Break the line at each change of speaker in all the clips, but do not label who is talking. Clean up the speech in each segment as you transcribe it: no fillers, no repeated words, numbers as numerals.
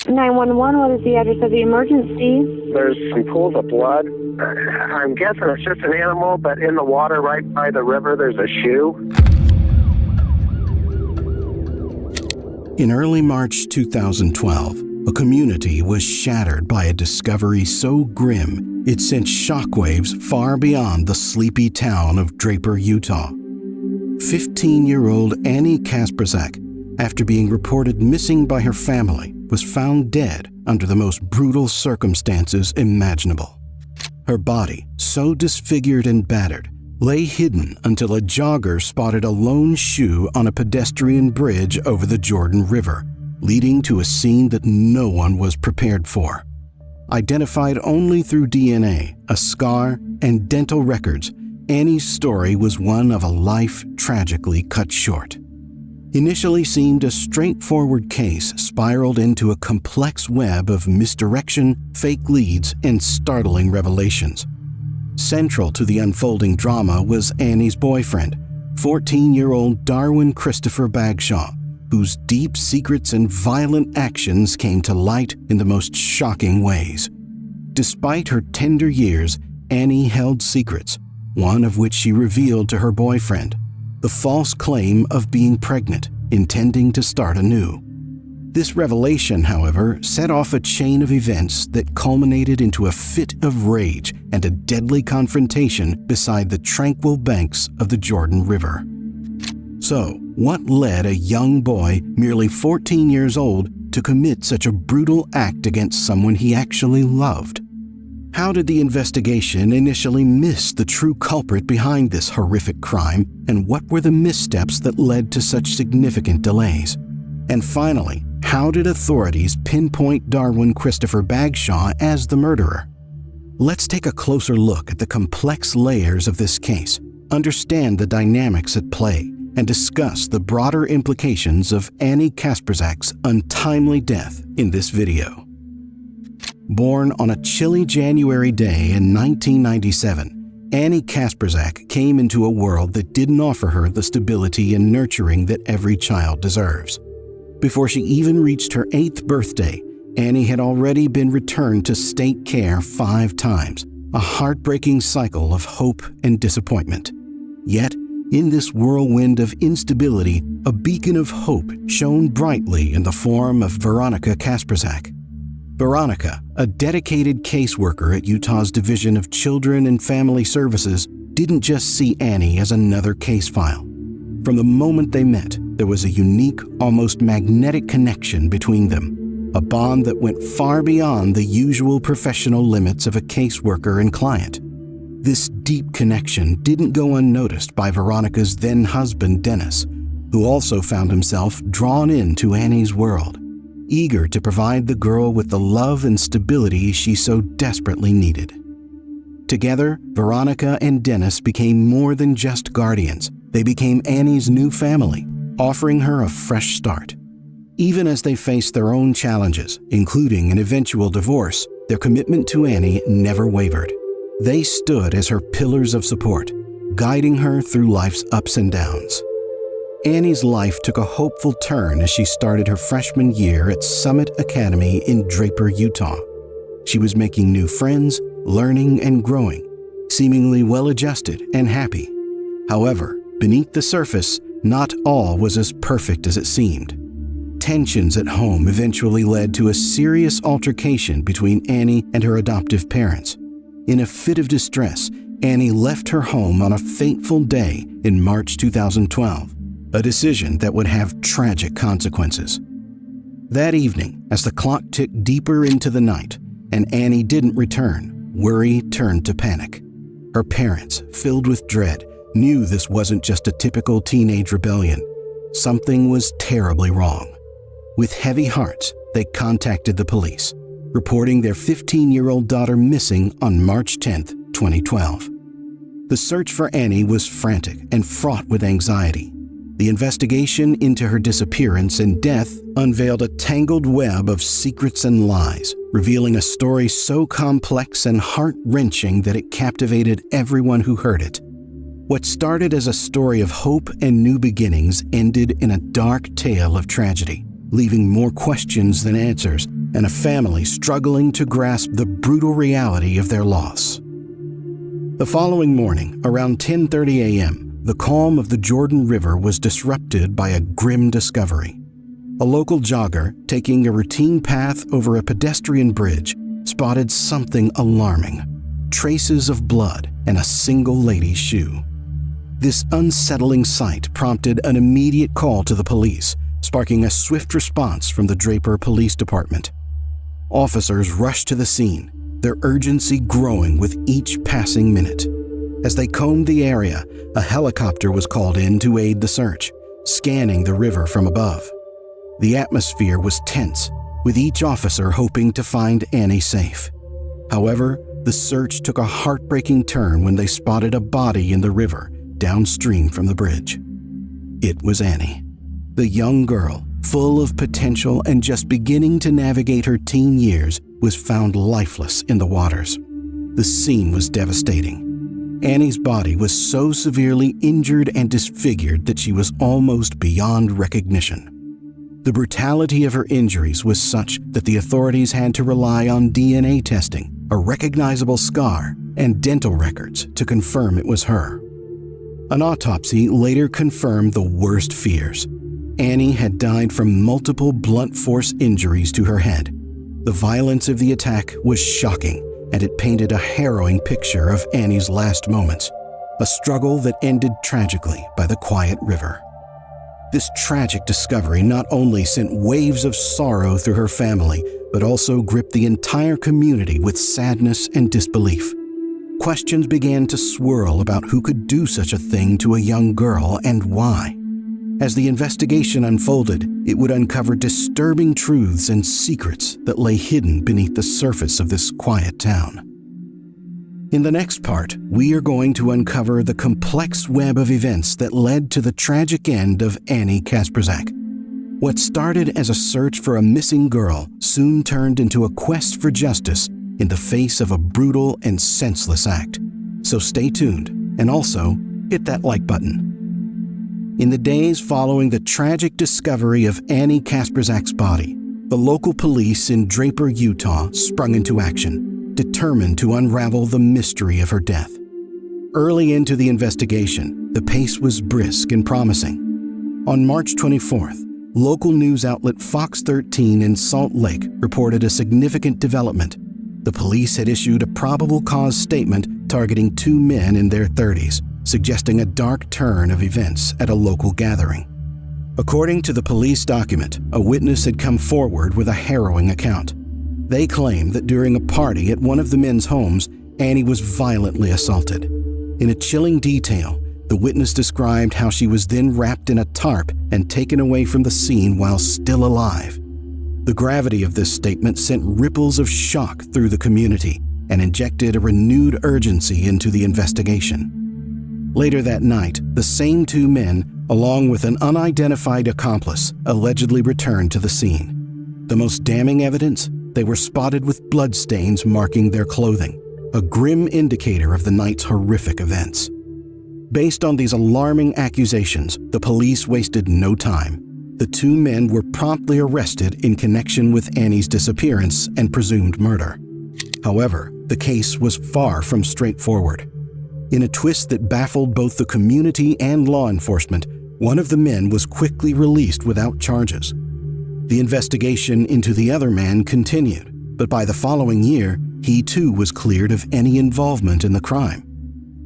911, what is the address of the emergency?
There's some pools of blood. I'm guessing it's just an animal, but in the water right by the river, there's a shoe.
In early March 2012, a community was shattered by a discovery so grim it sent shockwaves far beyond the sleepy town of Draper, Utah. 15-year-old Anne Kasprzak, after being reported missing by her family, was found dead under the most brutal circumstances imaginable. Her body, so disfigured and battered, lay hidden until a jogger spotted a lone shoe on a pedestrian bridge over the Jordan River, leading to a scene that no one was prepared for. Identified only through DNA, a scar, and dental records, Annie's story was one of a life tragically cut short. Initially seemed a straightforward case spiraled into a complex web of misdirection, fake leads, and startling revelations. Central to the unfolding drama was Annie's boyfriend, 14-year-old Darwin Christopher Bagshaw, whose deep secrets and violent actions came to light in the most shocking ways. Despite her tender years, Annie held secrets, one of which she revealed to her boyfriend, the false claim of being pregnant, intending to start anew. This revelation, however, set off a chain of events that culminated into a fit of rage and a deadly confrontation beside the tranquil banks of the Jordan River. So, what led a young boy, merely 14 years old, to commit such a brutal act against someone he actually loved? How did the investigation initially miss the true culprit behind this horrific crime, and what were the missteps that led to such significant delays? And finally, how did authorities pinpoint Darwin Christopher Bagshaw as the murderer? Let's take a closer look at the complex layers of this case, understand the dynamics at play, and discuss the broader implications of Anne Kasprzak's untimely death in this video. Born on a chilly January day in 1997, Anne Kasprzak came into a world that didn't offer her the stability and nurturing that every child deserves. Before she even reached her 8th birthday, Annie had already been returned to state care 5 times, a heartbreaking cycle of hope and disappointment. Yet, in this whirlwind of instability, a beacon of hope shone brightly in the form of Veronica Kasprazak. Veronica, a dedicated caseworker at Utah's Division of Children and Family Services, didn't just see Annie as another case file. From the moment they met, there was a unique, almost magnetic connection between them, a bond that went far beyond the usual professional limits of a caseworker and client. This deep connection didn't go unnoticed by Veronica's then-husband, Dennis, who also found himself drawn into Annie's world, eager to provide the girl with the love and stability she so desperately needed. Together, Veronica and Dennis became more than just guardians. They became Annie's new family, offering her a fresh start. Even as they faced their own challenges, including an eventual divorce, their commitment to Annie never wavered. They stood as her pillars of support, guiding her through life's ups and downs. Annie's life took a hopeful turn as she started her freshman year at Summit Academy in Draper, Utah. She was making new friends, learning and growing, seemingly well-adjusted and happy. However, beneath the surface, not all was as perfect as it seemed. Tensions at home eventually led to a serious altercation between Annie and her adoptive parents. In a fit of distress, Annie left her home on a fateful day in March 2012, a decision that would have tragic consequences. That evening, as the clock ticked deeper into the night and Annie didn't return, worry turned to panic. Her parents, filled with dread, knew this wasn't just a typical teenage rebellion. Something was terribly wrong. With heavy hearts, they contacted the police, reporting their 15-year-old daughter missing on March 10, 2012. The search for Annie was frantic and fraught with anxiety. The investigation into her disappearance and death unveiled a tangled web of secrets and lies, revealing a story so complex and heart-wrenching that it captivated everyone who heard it. What started as a story of hope and new beginnings ended in a dark tale of tragedy. leaving more questions than answers and a family struggling to grasp the brutal reality of their loss. The following morning, around 10:30 a.m., the calm of the Jordan River was disrupted by a grim discovery. A local jogger, taking a routine path over a pedestrian bridge, spotted something alarming: traces of blood and a single lady's shoe. This unsettling sight prompted an immediate call to the police, sparking a swift response from the Draper Police Department. Officers rushed to the scene, their urgency growing with each passing minute. As they combed the area, a helicopter was called in to aid the search, scanning the river from above. The atmosphere was tense, with each officer hoping to find Annie safe. However, the search took a heartbreaking turn when they spotted a body in the river downstream from the bridge. It was Annie. The young girl, full of potential and just beginning to navigate her teen years, was found lifeless in the waters. The scene was devastating. Annie's body was so severely injured and disfigured that she was almost beyond recognition. The brutality of her injuries was such that the authorities had to rely on DNA testing, a recognizable scar, and dental records to confirm it was her. An autopsy later confirmed the worst fears. Annie had died from multiple blunt force injuries to her head. The violence of the attack was shocking, and it painted a harrowing picture of Annie's last moments, a struggle that ended tragically by the quiet river. This tragic discovery not only sent waves of sorrow through her family, but also gripped the entire community with sadness and disbelief. Questions began to swirl about who could do such a thing to a young girl and why. As the investigation unfolded, it would uncover disturbing truths and secrets that lay hidden beneath the surface of this quiet town. In the next part, we are going to uncover the complex web of events that led to the tragic end of Anne Kasprzak. What started as a search for a missing girl soon turned into a quest for justice in the face of a brutal and senseless act. So stay tuned, and also hit that like button. In the days following the tragic discovery of Anne Kasprzak's body, the local police in Draper, Utah sprung into action, determined to unravel the mystery of her death. Early into the investigation, the pace was brisk and promising. On March 24th, local news outlet Fox 13 in Salt Lake reported a significant development. The police had issued a probable cause statement targeting two men in their 30s, suggesting a dark turn of events at a local gathering. According to the police document, a witness had come forward with a harrowing account. They claimed that during a party at one of the men's homes, Annie was violently assaulted. In a chilling detail, the witness described how she was then wrapped in a tarp and taken away from the scene while still alive. The gravity of this statement sent ripples of shock through the community and injected a renewed urgency into the investigation. Later that night, the same two men, along with an unidentified accomplice, allegedly returned to the scene. The most damning evidence? They were spotted with bloodstains marking their clothing, a grim indicator of the night's horrific events. Based on these alarming accusations, the police wasted no time. The two men were promptly arrested in connection with Annie's disappearance and presumed murder. However, the case was far from straightforward. In a twist that baffled both the community and law enforcement, one of the men was quickly released without charges. The investigation into the other man continued, but by the following year, he too was cleared of any involvement in the crime.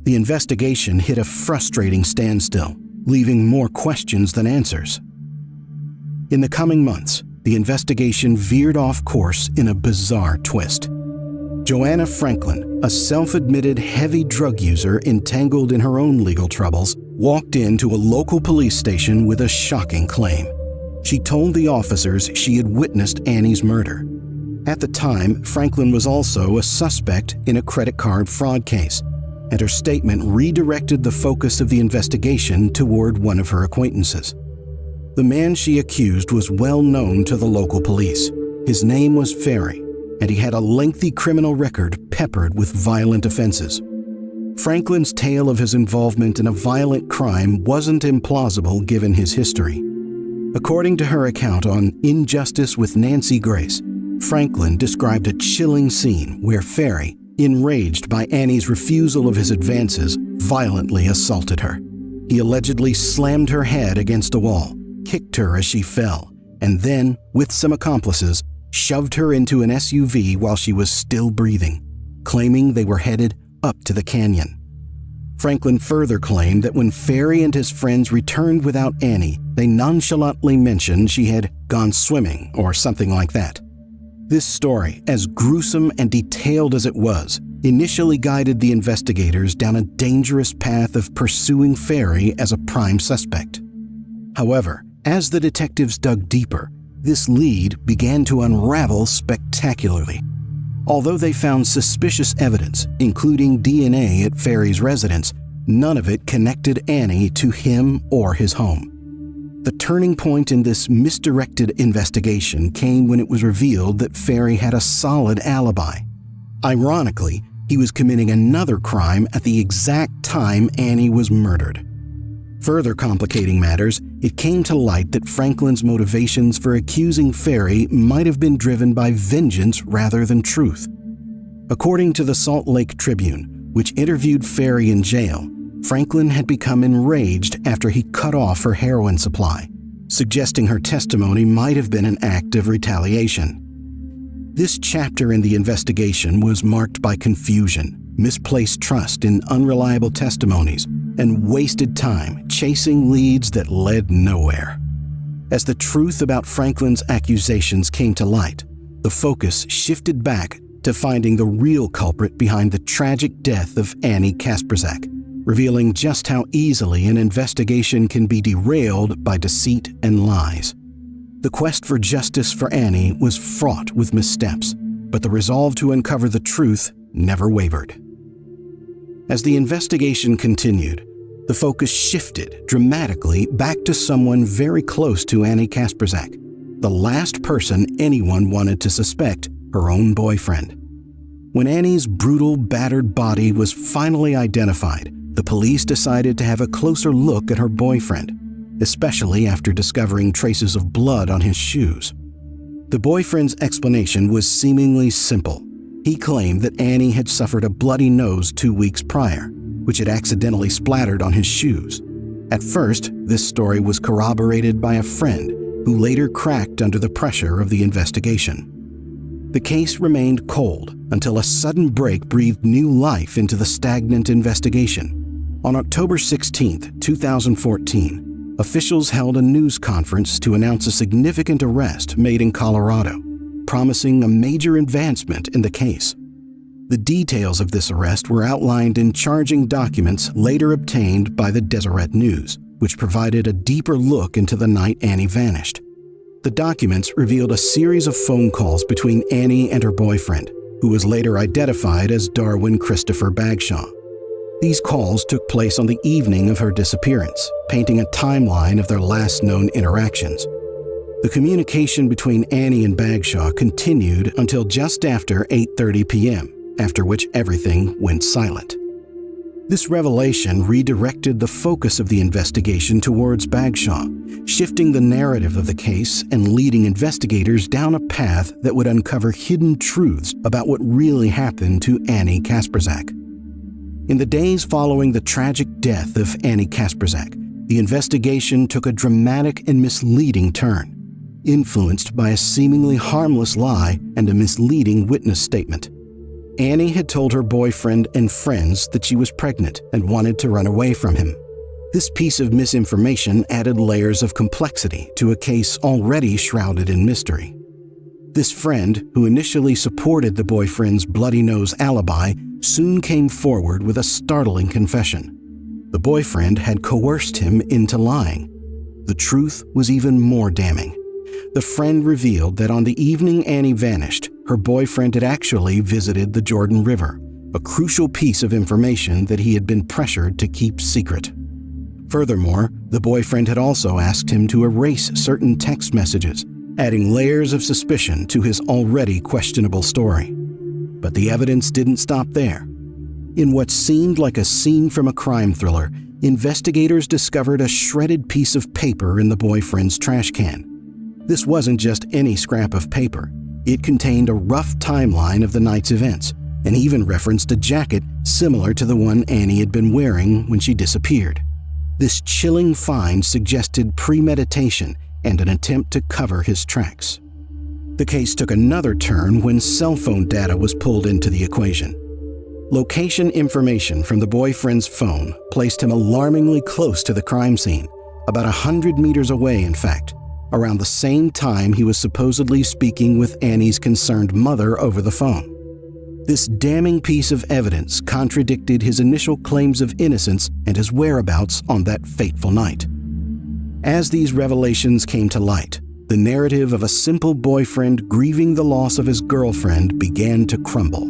The investigation hit a frustrating standstill, leaving more questions than answers. In the coming months, the investigation veered off course in a bizarre twist. Joanna Franklin, a self-admitted heavy drug user entangled in her own legal troubles, walked into a local police station with a shocking claim. She told the officers she had witnessed Annie's murder. At the time, Franklin was also a suspect in a credit card fraud case, and her statement redirected the focus of the investigation toward one of her acquaintances. The man she accused was well known to the local police. His name was Ferry, and he had a lengthy criminal record peppered with violent offenses. Franklin's tale of his involvement in a violent crime wasn't implausible given his history. According to her account on Injustice with Nancy Grace, Franklin described a chilling scene where Ferry, enraged by Annie's refusal of his advances, violently assaulted her. He allegedly slammed her head against a wall, kicked her as she fell, and then, with some accomplices, shoved her into an SUV while she was still breathing, claiming they were headed up to the canyon. Franklin further claimed that when Ferry and his friends returned without Annie, they nonchalantly mentioned she had gone swimming or something like that. This story, as gruesome and detailed as it was, initially guided the investigators down a dangerous path of pursuing Ferry as a prime suspect. However, as the detectives dug deeper, this lead began to unravel spectacularly. Although they found suspicious evidence, including DNA at Ferry's residence, none of it connected Annie to him or his home. The turning point in this misdirected investigation came when it was revealed that Ferry had a solid alibi. Ironically, he was committing another crime at the exact time Annie was murdered. Further complicating matters, it came to light that Franklin's motivations for accusing Ferry might have been driven by vengeance rather than truth. According to the Salt Lake Tribune, which interviewed Ferry in jail, Franklin had become enraged after he cut off her heroin supply, suggesting her testimony might have been an act of retaliation. This chapter in the investigation was marked by confusion, misplaced trust in unreliable testimonies, and wasted time chasing leads that led nowhere. As the truth about Franklin's accusations came to light, the focus shifted back to finding the real culprit behind the tragic death of Anne Kasprzak, revealing just how easily an investigation can be derailed by deceit and lies. The quest for justice for Annie was fraught with missteps, but the resolve to uncover the truth never wavered. As the investigation continued, the focus shifted dramatically back to someone very close to Anne Kasprzak, the last person anyone wanted to suspect, her own boyfriend. When Annie's brutal, battered body was finally identified, the police decided to have a closer look at her boyfriend, especially after discovering traces of blood on his shoes. The boyfriend's explanation was seemingly simple. He claimed that Annie had suffered a bloody nose 2 weeks prior, which had accidentally splattered on his shoes. At first, this story was corroborated by a friend who later cracked under the pressure of the investigation. The case remained cold until a sudden break breathed new life into the stagnant investigation. On October 16, 2014, officials held a news conference to announce a significant arrest made in Colorado, promising a major advancement in the case. The details of this arrest were outlined in charging documents later obtained by the Deseret News, which provided a deeper look into the night Annie vanished. The documents revealed a series of phone calls between Annie and her boyfriend, who was later identified as Darwin Christopher Bagshaw. These calls took place on the evening of her disappearance, painting a timeline of their last known interactions. The communication between Annie and Bagshaw continued until just after 8:30 p.m., after which everything went silent. This revelation redirected the focus of the investigation towards Bagshaw, shifting the narrative of the case and leading investigators down a path that would uncover hidden truths about what really happened to Anne Kasprzak. In the days following the tragic death of Anne Kasprzak, the investigation took a dramatic and misleading turn, influenced by a seemingly harmless lie and a misleading witness statement. Annie had told her boyfriend and friends that she was pregnant and wanted to run away from him. This piece of misinformation added layers of complexity to a case already shrouded in mystery. This friend, who initially supported the boyfriend's bloody nose alibi, soon came forward with a startling confession. The boyfriend had coerced him into lying. The truth was even more damning. The friend revealed that on the evening Annie vanished, her boyfriend had actually visited the Jordan River, a crucial piece of information that he had been pressured to keep secret. Furthermore, the boyfriend had also asked him to erase certain text messages, adding layers of suspicion to his already questionable story. But the evidence didn't stop there. In what seemed like a scene from a crime thriller, investigators discovered a shredded piece of paper in the boyfriend's trash can. This wasn't just any scrap of paper. It contained a rough timeline of the night's events and even referenced a jacket similar to the one Annie had been wearing when she disappeared. This chilling find suggested premeditation and an attempt to cover his tracks. The case took another turn when cell phone data was pulled into the equation. Location information from the boyfriend's phone placed him alarmingly close to the crime scene, about 100 meters away in fact, around the same time he was supposedly speaking with Annie's concerned mother over the phone. This damning piece of evidence contradicted his initial claims of innocence and his whereabouts on that fateful night. As these revelations came to light, the narrative of a simple boyfriend grieving the loss of his girlfriend began to crumble.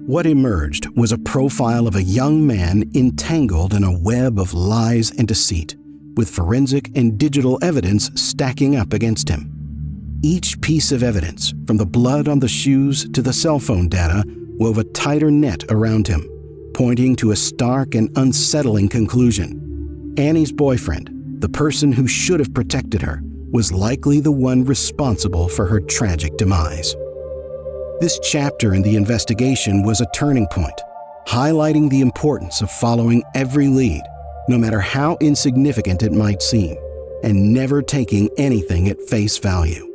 What emerged was a profile of a young man entangled in a web of lies and deceit, with forensic and digital evidence stacking up against him. Each piece of evidence, from the blood on the shoes to the cell phone data, wove a tighter net around him, pointing to a stark and unsettling conclusion. Annie's boyfriend, the person who should have protected her, was likely the one responsible for her tragic demise. This chapter in the investigation was a turning point, highlighting the importance of following every lead, no matter how insignificant it might seem, and never taking anything at face value.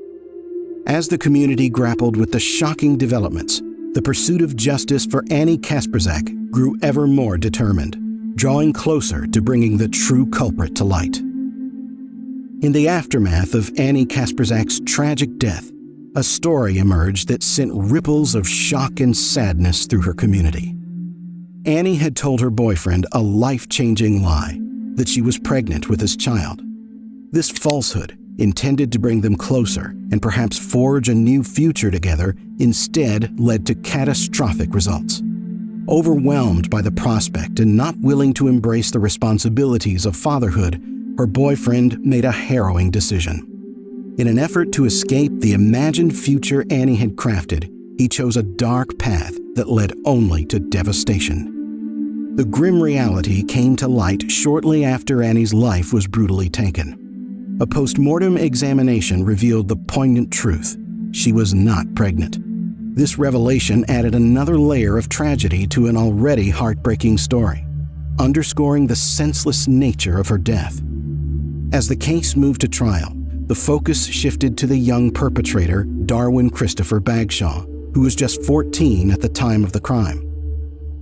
As the community grappled with the shocking developments, the pursuit of justice for Anne Kasprzak grew ever more determined, drawing closer to bringing the true culprit to light. In the aftermath of Anne Kasprzak's tragic death, a story emerged that sent ripples of shock and sadness through her community. Annie had told her boyfriend a life-changing lie, that she was pregnant with his child. This falsehood, intended to bring them closer and perhaps forge a new future together, instead led to catastrophic results. Overwhelmed by the prospect and not willing to embrace the responsibilities of fatherhood, her boyfriend made a harrowing decision. In an effort to escape the imagined future Annie had crafted, he chose a dark path that led only to devastation. The grim reality came to light shortly after Annie's life was brutally taken. A post-mortem examination revealed the poignant truth: she was not pregnant. This revelation added another layer of tragedy to an already heartbreaking story, underscoring the senseless nature of her death. As the case moved to trial, the focus shifted to the young perpetrator, Darwin Christopher Bagshaw, who was just 14 at the time of the crime.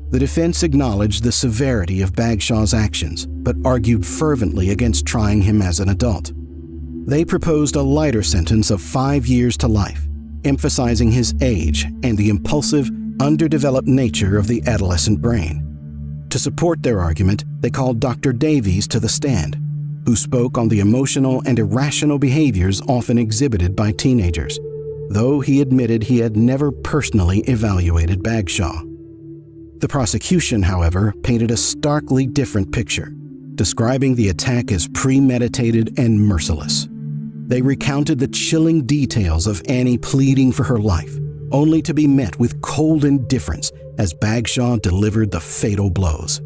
The defense acknowledged the severity of Bagshaw's actions, but argued fervently against trying him as an adult. They proposed a lighter sentence of 5 years to life, emphasizing his age and the impulsive, underdeveloped nature of the adolescent brain. To support their argument, they called Dr. Davies to the stand, who spoke on the emotional and irrational behaviors often exhibited by teenagers, though he admitted he had never personally evaluated Bagshaw. The prosecution, however, painted a starkly different picture, describing the attack as premeditated and merciless. They recounted the chilling details of Annie pleading for her life, only to be met with cold indifference as Bagshaw delivered the fatal blows.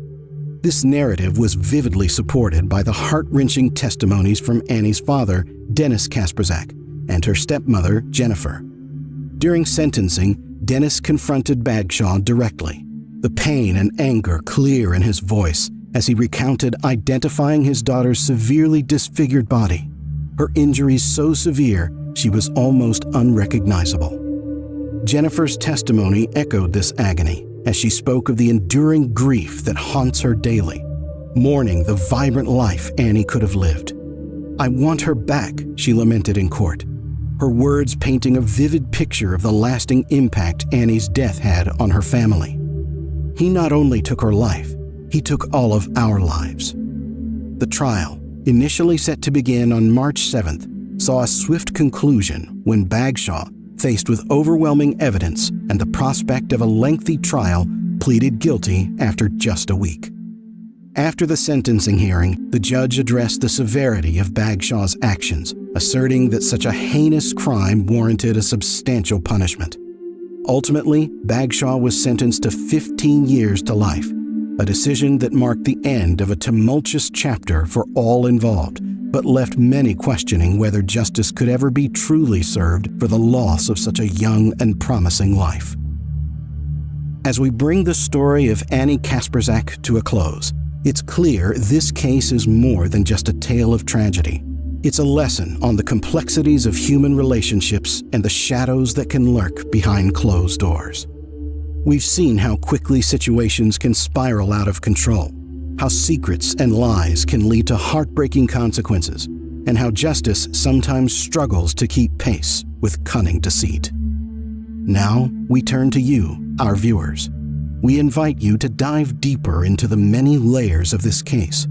This narrative was vividly supported by the heart-wrenching testimonies from Annie's father, Dennis Kasprazak, and her stepmother, Jennifer. During sentencing, Dennis confronted Bagshaw directly, the pain and anger clear in his voice as he recounted identifying his daughter's severely disfigured body, her injuries so severe she was almost unrecognizable. Jennifer's testimony echoed this agony as she spoke of the enduring grief that haunts her daily, mourning the vibrant life Annie could have lived. "I want her back," she lamented in court, her words painting a vivid picture of the lasting impact Annie's death had on her family. "He not only took her life, he took all of our lives." The trial, initially set to begin on March 7th, saw a swift conclusion when Bagshaw, faced with overwhelming evidence and the prospect of a lengthy trial, pleaded guilty after just a week. After the sentencing hearing, the judge addressed the severity of Bagshaw's actions, asserting that such a heinous crime warranted a substantial punishment. Ultimately, Bagshaw was sentenced to 15 years to life, a decision that marked the end of a tumultuous chapter for all involved, but left many questioning whether justice could ever be truly served for the loss of such a young and promising life. As we bring the story of Anne Kasprzak to a close, it's clear this case is more than just a tale of tragedy. It's a lesson on the complexities of human relationships and the shadows that can lurk behind closed doors. We've seen how quickly situations can spiral out of control, how secrets and lies can lead to heartbreaking consequences, and how justice sometimes struggles to keep pace with cunning deceit. Now, we turn to you, our viewers. We invite you to dive deeper into the many layers of this case.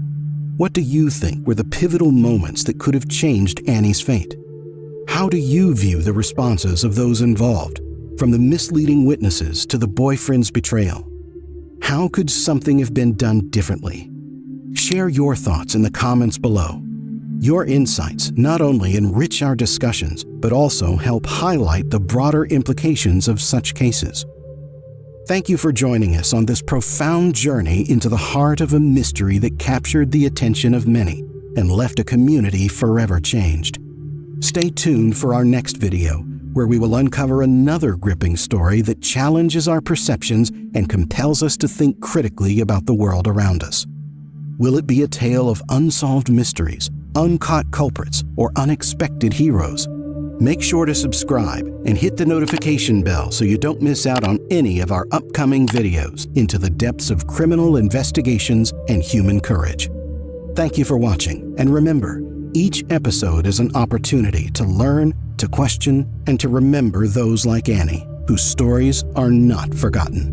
What do you think were the pivotal moments that could have changed Annie's fate? How do you view the responses of those involved, from the misleading witnesses to the boyfriend's betrayal? How could something have been done differently? Share your thoughts in the comments below. Your insights not only enrich our discussions, but also help highlight the broader implications of such cases. Thank you for joining us on this profound journey into the heart of a mystery that captured the attention of many and left a community forever changed. Stay tuned for our next video, where we will uncover another gripping story that challenges our perceptions and compels us to think critically about the world around us. Will it be a tale of unsolved mysteries, uncaught culprits, or unexpected heroes? Make sure to subscribe and hit the notification bell so you don't miss out on any of our upcoming videos into the depths of criminal investigations and human courage. Thank you for watching, and remember, each episode is an opportunity to learn, to question, and to remember those like Annie, whose stories are not forgotten.